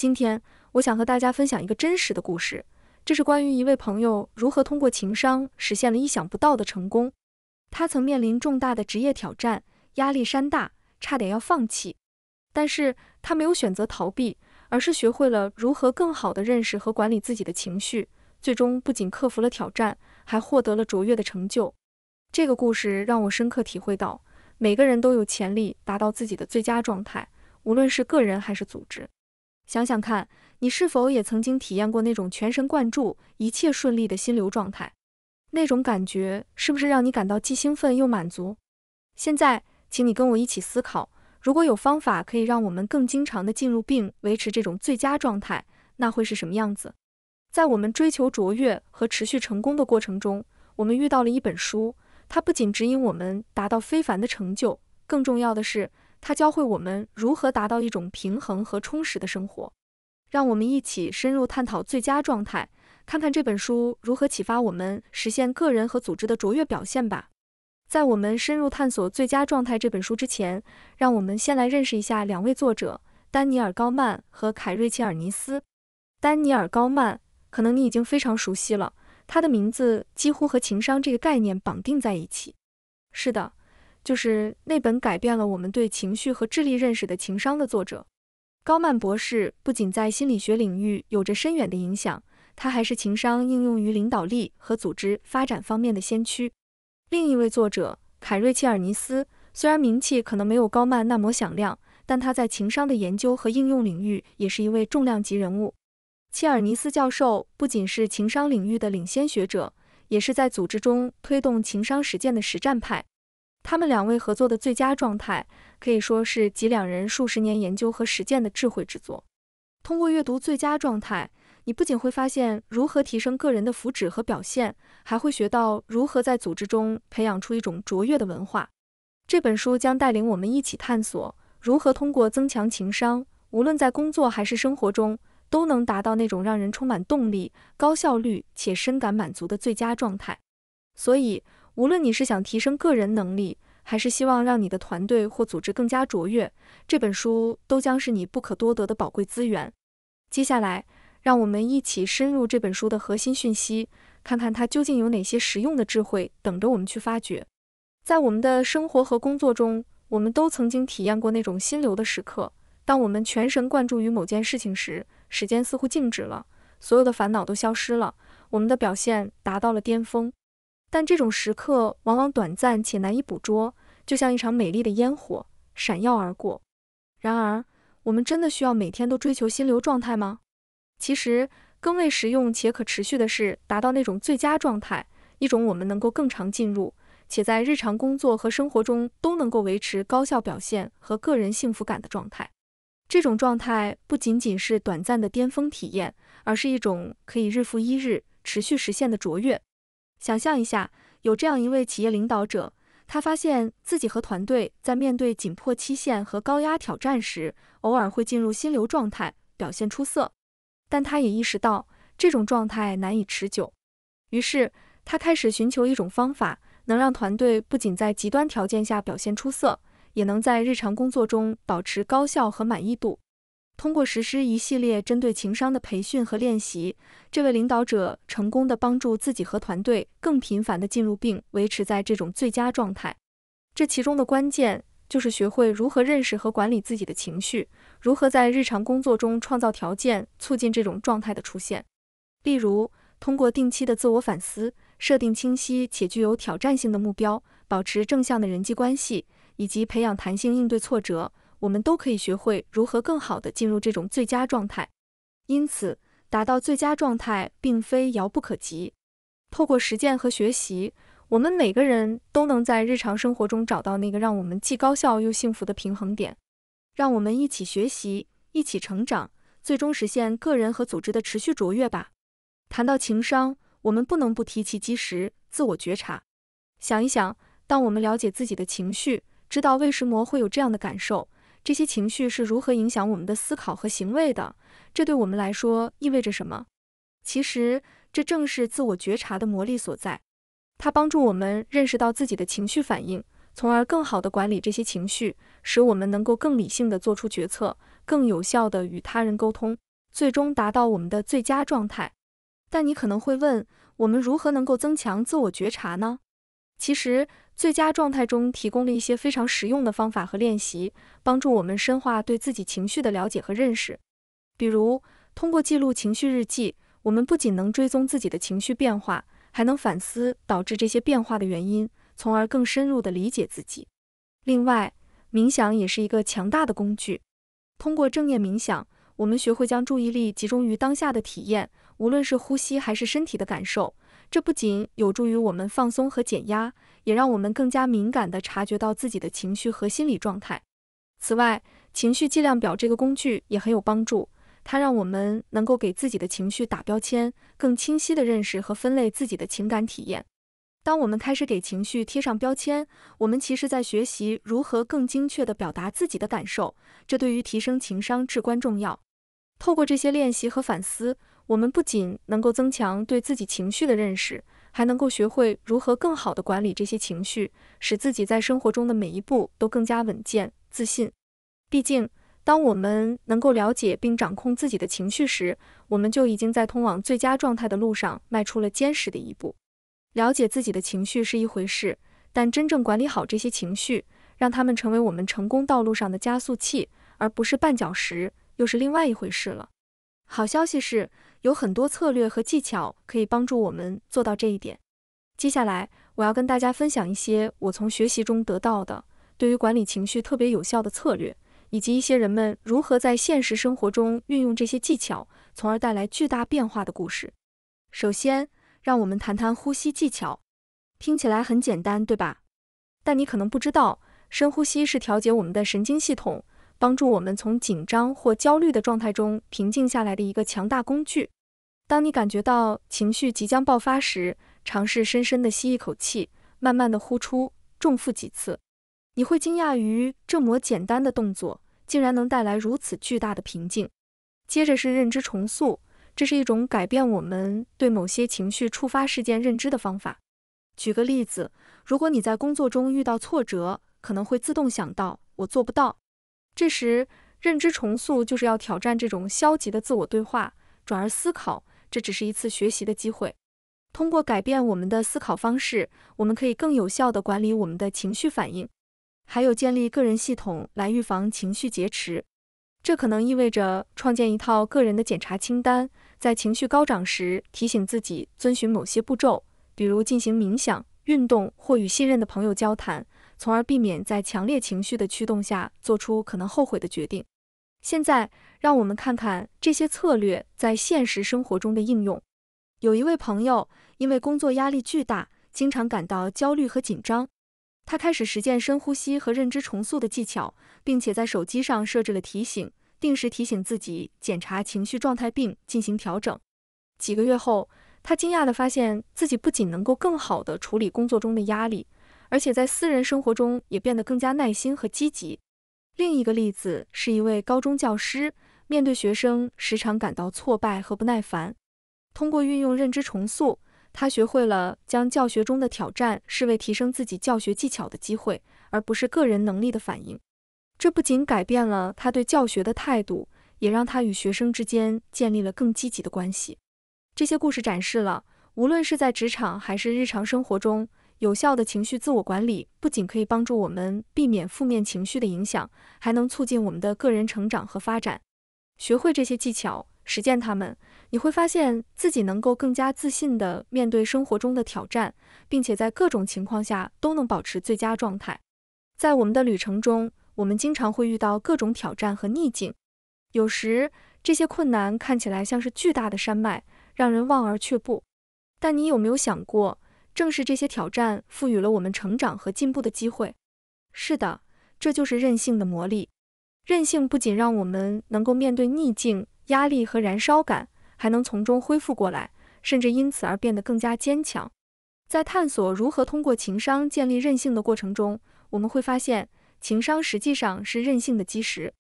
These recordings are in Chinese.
今天我想和大家分享一个真实的故事，这是关于一位朋友如何通过情商实现了意想不到的成功。他曾面临重大的职业挑战，压力山大，差点要放弃。但是他没有选择逃避，而是学会了如何更好地认识和管理自己的情绪，最终不仅克服了挑战，还获得了卓越的成就。这个故事让我深刻体会到，每个人都有潜力达到自己的最佳状态，无论是个人还是组织。想想看，你是否也曾经体验过那种全神贯注、一切顺利的心流状态？那种感觉是不是让你感到既兴奋又满足？现在，请你跟我一起思考，如果有方法可以让我们更经常地进入并维持这种最佳状态，那会是什么样子？在我们追求卓越和持续成功的过程中，我们遇到了一本书，它不仅指引我们达到非凡的成就，更重要的是，它教会我们如何达到一种平衡和充实的生活。让我们一起深入探讨最佳状态，看看这本书如何启发我们实现个人和组织的卓越表现吧。在我们深入探索《最佳状态》这本书之前，让我们先来认识一下两位作者，丹尼尔·高曼和凯瑞切尔尼斯。丹尼尔·高曼，可能你已经非常熟悉了，他的名字几乎和情商这个概念绑定在一起。是的，就是那本改变了我们对情绪和智力认识的情商的作者。高曼博士不仅在心理学领域有着深远的影响，他还是情商应用于领导力和组织发展方面的先驱。另一位作者凯瑞切尔尼斯，虽然名气可能没有高曼那么响亮，但他在情商的研究和应用领域也是一位重量级人物。切尔尼斯教授不仅是情商领域的领先学者，也是在组织中推动情商实践的实战派。他们两位合作的最佳状态，可以说是集两人数十年研究和实践的智慧之作。通过阅读最佳状态，你不仅会发现如何提升个人的福祉和表现，还会学到如何在组织中培养出一种卓越的文化。这本书将带领我们一起探索，如何通过增强情商，无论在工作还是生活中，都能达到那种让人充满动力、高效率且深感满足的最佳状态。所以，无论你是想提升个人能力，还是希望让你的团队或组织更加卓越，这本书都将是你不可多得的宝贵资源。接下来，让我们一起深入这本书的核心讯息，看看它究竟有哪些实用的智慧等着我们去发掘。在我们的生活和工作中，我们都曾经体验过那种心流的时刻，当我们全神贯注于某件事情时，时间似乎静止了，所有的烦恼都消失了，我们的表现达到了巅峰。但这种时刻往往短暂且难以捕捉，就像一场美丽的烟火，闪耀而过。然而，我们真的需要每天都追求心流状态吗？其实，更为实用且可持续的是达到那种最佳状态，一种我们能够更常进入，且在日常工作和生活中都能够维持高效表现和个人幸福感的状态。这种状态不仅仅是短暂的巅峰体验，而是一种可以日复一日持续实现的卓越。想象一下，有这样一位企业领导者，他发现自己和团队在面对紧迫期限和高压挑战时，偶尔会进入心流状态，表现出色。但他也意识到这种状态难以持久，于是他开始寻求一种方法，能让团队不仅在极端条件下表现出色，也能在日常工作中保持高效和满意度。通过实施一系列针对情商的培训和练习，这位领导者成功地帮助自己和团队更频繁地进入并维持在这种最佳状态。这其中的关键就是学会如何认识和管理自己的情绪，如何在日常工作中创造条件，促进这种状态的出现。例如，通过定期的自我反思，设定清晰且具有挑战性的目标，保持正向的人际关系，以及培养弹性应对挫折，我们都可以学会如何更好地进入这种最佳状态。因此，达到最佳状态并非遥不可及。透过实践和学习，我们每个人都能在日常生活中找到那个让我们既高效又幸福的平衡点。让我们一起学习，一起成长，最终实现个人和组织的持续卓越吧。谈到情商，我们不能不提其基石，自我觉察。想一想，当我们了解自己的情绪，知道为什么会有这样的感受，这些情绪是如何影响我们的思考和行为的，这对我们来说意味着什么？其实，这正是自我觉察的魔力所在。它帮助我们认识到自己的情绪反应，从而更好地管理这些情绪，使我们能够更理性地做出决策，更有效地与他人沟通。最终达到我们的最佳状态。但你可能会问，我们如何能够增强自我觉察呢？其实，最佳状态中提供了一些非常实用的方法和练习，帮助我们深化对自己情绪的了解和认识。比如，通过记录情绪日记，我们不仅能追踪自己的情绪变化，还能反思导致这些变化的原因，从而更深入地理解自己。另外，冥想也是一个强大的工具。通过正念冥想，我们学会将注意力集中于当下的体验，无论是呼吸还是身体的感受。这不仅有助于我们放松和减压，也让我们更加敏感地察觉到自己的情绪和心理状态。此外，情绪计量表这个工具也很有帮助，它让我们能够给自己的情绪打标签，更清晰地认识和分类自己的情感体验。当我们开始给情绪贴上标签，我们其实在学习如何更精确地表达自己的感受，这对于提升情商至关重要。透过这些练习和反思，我们不仅能够增强对自己情绪的认识，还能够学会如何更好地管理这些情绪，使自己在生活中的每一步都更加稳健、自信。毕竟，当我们能够了解并掌控自己的情绪时，我们就已经在通往最佳状态的路上迈出了坚实的一步。了解自己的情绪是一回事，但真正管理好这些情绪，让它们成为我们成功道路上的加速器，而不是绊脚石，又是另外一回事了。好消息是，有很多策略和技巧可以帮助我们做到这一点。接下来，我要跟大家分享一些我从学习中得到的对于管理情绪特别有效的策略，以及一些人们如何在现实生活中运用这些技巧，从而带来巨大变化的故事。首先，让我们谈谈呼吸技巧。听起来很简单，对吧？但你可能不知道，深呼吸是调节我们的神经系统，帮助我们从紧张或焦虑的状态中平静下来的一个强大工具。当你感觉到情绪即将爆发时，尝试深深地吸一口气，慢慢地呼出，重复几次。你会惊讶于这么简单的动作，竟然能带来如此巨大的平静。接着是认知重塑，这是一种改变我们对某些情绪触发事件认知的方法。举个例子，如果你在工作中遇到挫折，可能会自动想到我做不到。这时，认知重塑就是要挑战这种消极的自我对话，转而思考，这只是一次学习的机会。通过改变我们的思考方式，我们可以更有效地管理我们的情绪反应。还有建立个人系统来预防情绪劫持。这可能意味着创建一套个人的检查清单，在情绪高涨时提醒自己遵循某些步骤，比如进行冥想、运动或与信任的朋友交谈，从而避免在强烈情绪的驱动下做出可能后悔的决定。现在，让我们看看这些策略在现实生活中的应用。有一位朋友因为工作压力巨大，经常感到焦虑和紧张。他开始实践深呼吸和认知重塑的技巧，并且在手机上设置了提醒，定时提醒自己检查情绪状态并进行调整。几个月后，他惊讶地发现自己不仅能够更好地处理工作中的压力，而且在私人生活中也变得更加耐心和积极。另一个例子是一位高中教师，面对学生时常感到挫败和不耐烦。通过运用认知重塑，他学会了将教学中的挑战视为提升自己教学技巧的机会，而不是个人能力的反应。这不仅改变了他对教学的态度，也让他与学生之间建立了更积极的关系。这些故事展示了，无论是在职场还是日常生活中，有效的情绪自我管理不仅可以帮助我们避免负面情绪的影响，还能促进我们的个人成长和发展。学会这些技巧，实践它们，你会发现自己能够更加自信地面对生活中的挑战，并且在各种情况下都能保持最佳状态。在我们的旅程中，我们经常会遇到各种挑战和逆境，有时这些困难看起来像是巨大的山脉，让人望而却步。但你有没有想过，正是这些挑战赋予了我们成长和进步的机会？是的，这就是韧性的魔力。韧性不仅让我们能够面对逆境、压力和燃烧感，还能从中恢复过来，甚至因此而变得更加坚强。在探索如何通过情商建立韧性的过程中，我们会发现，情商实际上是韧性的基石。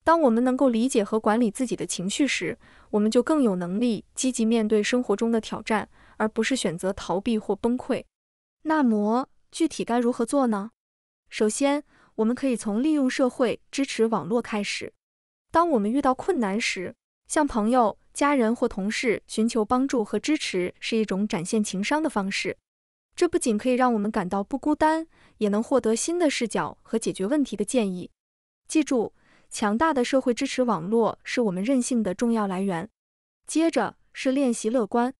当我们能够理解和管理自己的情绪时，我们就更有能力积极面对生活中的挑战，而不是选择逃避或崩溃。那么，具体该如何做呢？首先，我们可以从利用社会支持网络开始。当我们遇到困难时，向朋友、家人或同事寻求帮助和支持是一种展现情商的方式。这不仅可以让我们感到不孤单，也能获得新的视角和解决问题的建议。记住，强大的社会支持网络是我们韧性的重要来源。接着是练习乐观。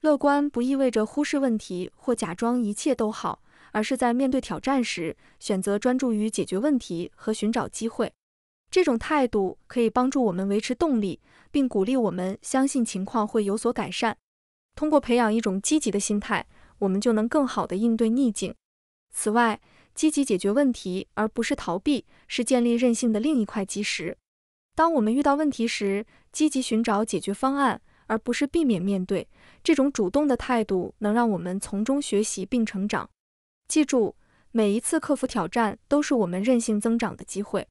乐观不意味着忽视问题或假装一切都好，而是在面对挑战时，选择专注于解决问题和寻找机会。这种态度可以帮助我们维持动力，并鼓励我们相信情况会有所改善。通过培养一种积极的心态，我们就能更好地应对逆境。此外，积极解决问题而不是逃避，是建立韧性的另一块基石。当我们遇到问题时，积极寻找解决方案，而不是避免面对，这种主动的态度能让我们从中学习并成长。记住，每一次克服挑战都是我们韧性增长的机会。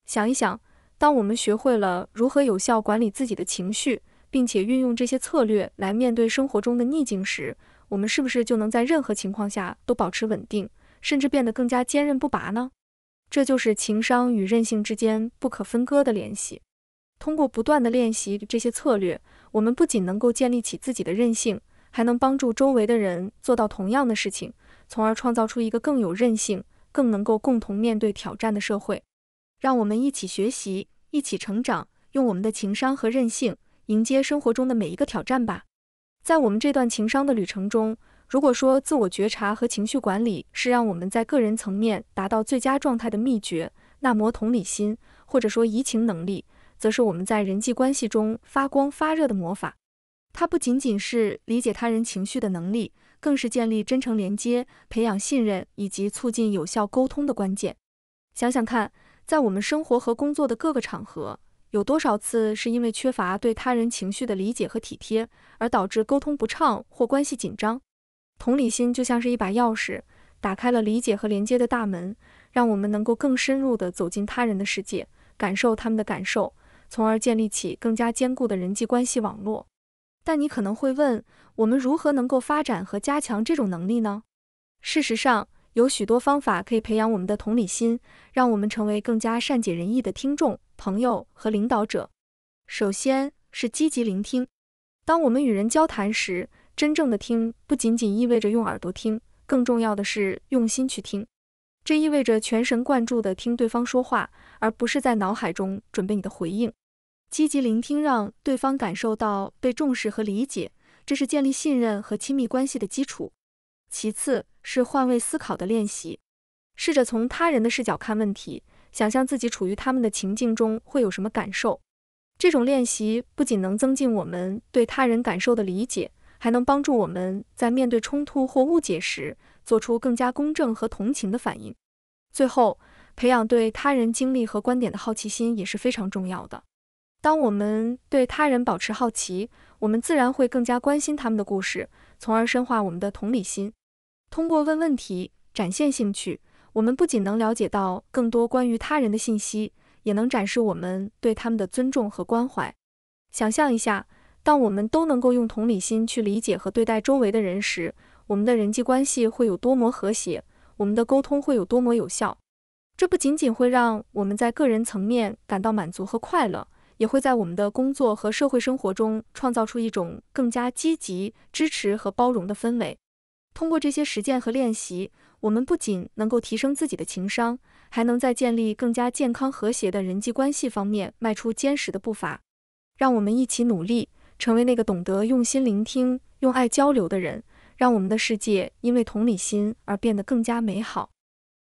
想一想，当我们学会了如何有效管理自己的情绪，并且运用这些策略来面对生活中的逆境时，我们是不是就能在任何情况下都保持稳定，甚至变得更加坚韧不拔呢？这就是情商与韧性之间不可分割的联系。通过不断的练习这些策略，我们不仅能够建立起自己的韧性，还能帮助周围的人做到同样的事情，从而创造出一个更有韧性、更能够共同面对挑战的社会。让我们一起学习，一起成长，用我们的情商和韧性迎接生活中的每一个挑战吧。在我们这段情商的旅程中，如果说自我觉察和情绪管理是让我们在个人层面达到最佳状态的秘诀，那么同理心，或者说移情能力，则是我们在人际关系中发光发热的魔法。它不仅仅是理解他人情绪的能力，更是建立真诚连接、培养信任以及促进有效沟通的关键。想想看，在我们生活和工作的各个场合，有多少次是因为缺乏对他人情绪的理解和体贴，而导致沟通不畅或关系紧张？同理心就像是一把钥匙，打开了理解和连接的大门，让我们能够更深入地走进他人的世界，感受他们的感受，从而建立起更加坚固的人际关系网络。但你可能会问，我们如何能够发展和加强这种能力呢？事实上，有许多方法可以培养我们的同理心，让我们成为更加善解人意的听众、朋友和领导者。首先是积极聆听。当我们与人交谈时，真正的听不仅仅意味着用耳朵听，更重要的是用心去听。这意味着全神贯注地听对方说话，而不是在脑海中准备你的回应。积极聆听让对方感受到被重视和理解，这是建立信任和亲密关系的基础。其次是换位思考的练习，试着从他人的视角看问题，想象自己处于他们的情境中会有什么感受。这种练习不仅能增进我们对他人感受的理解，还能帮助我们在面对冲突或误解时，做出更加公正和同情的反应。最后，培养对他人经历和观点的好奇心也是非常重要的。当我们对他人保持好奇，我们自然会更加关心他们的故事，从而深化我们的同理心。通过问问题，展现兴趣，我们不仅能了解到更多关于他人的信息，也能展示我们对他们的尊重和关怀。想象一下，当我们都能够用同理心去理解和对待周围的人时，我们的人际关系会有多么和谐，我们的沟通会有多么有效。这不仅仅会让我们在个人层面感到满足和快乐，也会在我们的工作和社会生活中创造出一种更加积极、支持和包容的氛围。通过这些实践和练习，我们不仅能够提升自己的情商，还能在建立更加健康和谐的人际关系方面迈出坚实的步伐。让我们一起努力，成为那个懂得用心聆听、用爱交流的人，让我们的世界因为同理心而变得更加美好。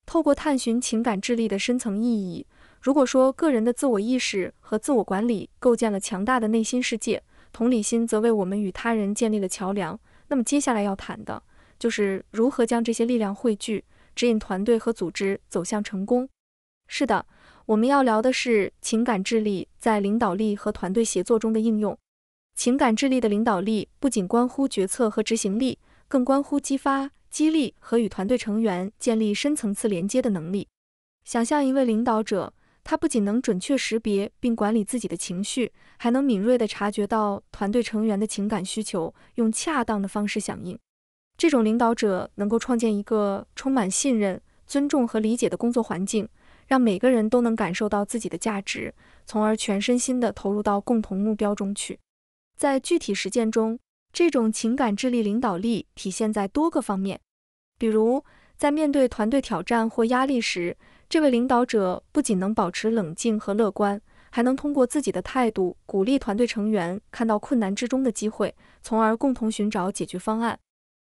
透过探寻情感智力的深层意义，如果说个人的自我意识和自我管理构建了强大的内心世界，同理心则为我们与他人建立了桥梁，那么接下来要谈的就是如何将这些力量汇聚，指引团队和组织走向成功。是的，我们要聊的是情感智力在领导力和团队协作中的应用。情感智力的领导力不仅关乎决策和执行力，更关乎激发、激励和与团队成员建立深层次连接的能力。想象一位领导者，他不仅能准确识别并管理自己的情绪，还能敏锐地察觉到团队成员的情感需求，用恰当的方式响应。这种领导者能够创建一个充满信任、尊重和理解的工作环境，让每个人都能感受到自己的价值，从而全身心地投入到共同目标中去。在具体实践中，这种情感智力领导力体现在多个方面，比如在面对团队挑战或压力时，这位领导者不仅能保持冷静和乐观，还能通过自己的态度鼓励团队成员看到困难之中的机会，从而共同寻找解决方案。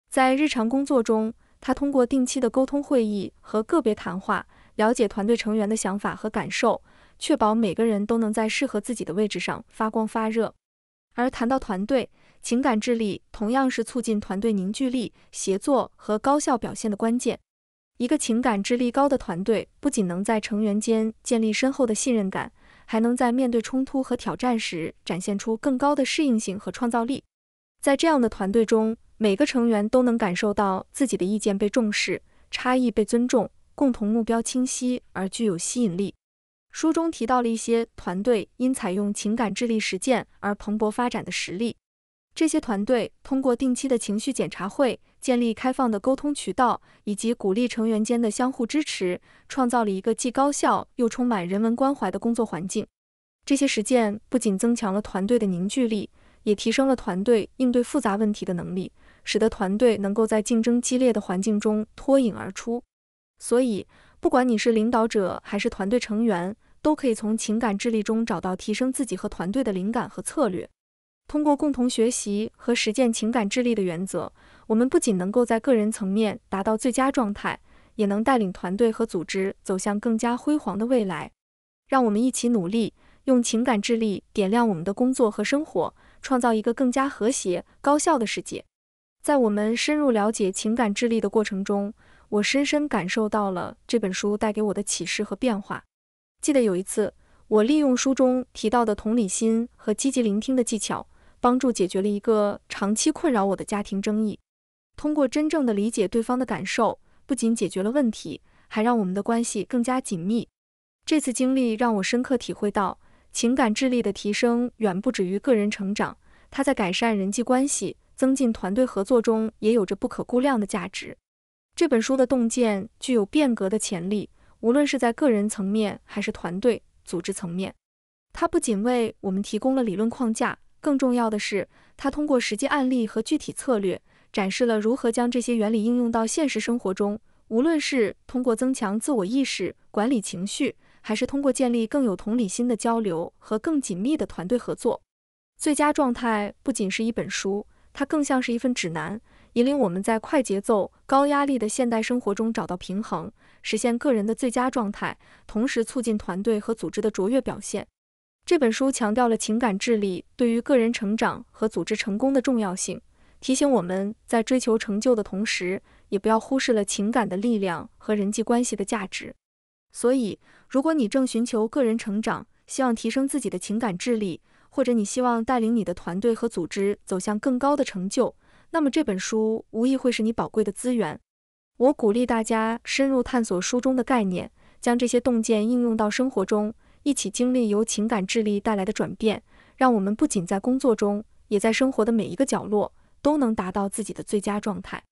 在日常工作中，他通过定期的沟通会议和个别谈话，了解团队成员的想法和感受，确保每个人都能在适合自己的位置上发光发热。而谈到团队，情感智力同样是促进团队凝聚力、协作和高效表现的关键。一个情感智力高的团队，不仅能在成员间建立深厚的信任感，还能在面对冲突和挑战时展现出更高的适应性和创造力。在这样的团队中，每个成员都能感受到自己的意见被重视，差异被尊重，共同目标清晰而具有吸引力。书中提到了一些团队因采用情感智力实践而蓬勃发展的实例。这些团队通过定期的情绪检查会，建立开放的沟通渠道，以及鼓励成员间的相互支持，创造了一个既高效又充满人文关怀的工作环境。这些实践不仅增强了团队的凝聚力，也提升了团队应对复杂问题的能力，使得团队能够在竞争激烈的环境中脱颖而出。所以，不管你是领导者还是团队成员，都可以从情感智力中找到提升自己和团队的灵感和策略。通过共同学习和实践情感智力的原则，我们不仅能够在个人层面达到最佳状态，也能带领团队和组织走向更加辉煌的未来。让我们一起努力，用情感智力点亮我们的工作和生活，创造一个更加和谐、高效的世界。在我们深入了解情感智力的过程中，我深深感受到了这本书带给我的启示和变化。记得有一次，我利用书中提到的同理心和积极聆听的技巧，帮助解决了一个长期困扰我的家庭争议。通过真正的理解对方的感受，不仅解决了问题，还让我们的关系更加紧密。这次经历让我深刻体会到，情感智力的提升远不止于个人成长，它在改善人际关系、增进团队合作中也有着不可估量的价值。这本书的洞见具有变革的潜力，无论是在个人层面还是团队、组织层面。它不仅为我们提供了理论框架，更重要的是，它通过实际案例和具体策略，展示了如何将这些原理应用到现实生活中，无论是通过增强自我意识、管理情绪，还是通过建立更有同理心的交流和更紧密的团队合作。最佳状态不仅是一本书，它更像是一份指南，引领我们在快节奏、高压力的现代生活中找到平衡，实现个人的最佳状态，同时促进团队和组织的卓越表现。这本书强调了情感智力对于个人成长和组织成功的重要性，提醒我们在追求成就的同时，也不要忽视了情感的力量和人际关系的价值。所以，如果你正寻求个人成长，希望提升自己的情感智力，或者你希望带领你的团队和组织走向更高的成就，那么这本书无疑会是你宝贵的资源。我鼓励大家深入探索书中的概念，将这些洞见应用到生活中，一起经历由情感智力带来的转变，让我们不仅在工作中，也在生活的每一个角落，都能达到自己的最佳状态。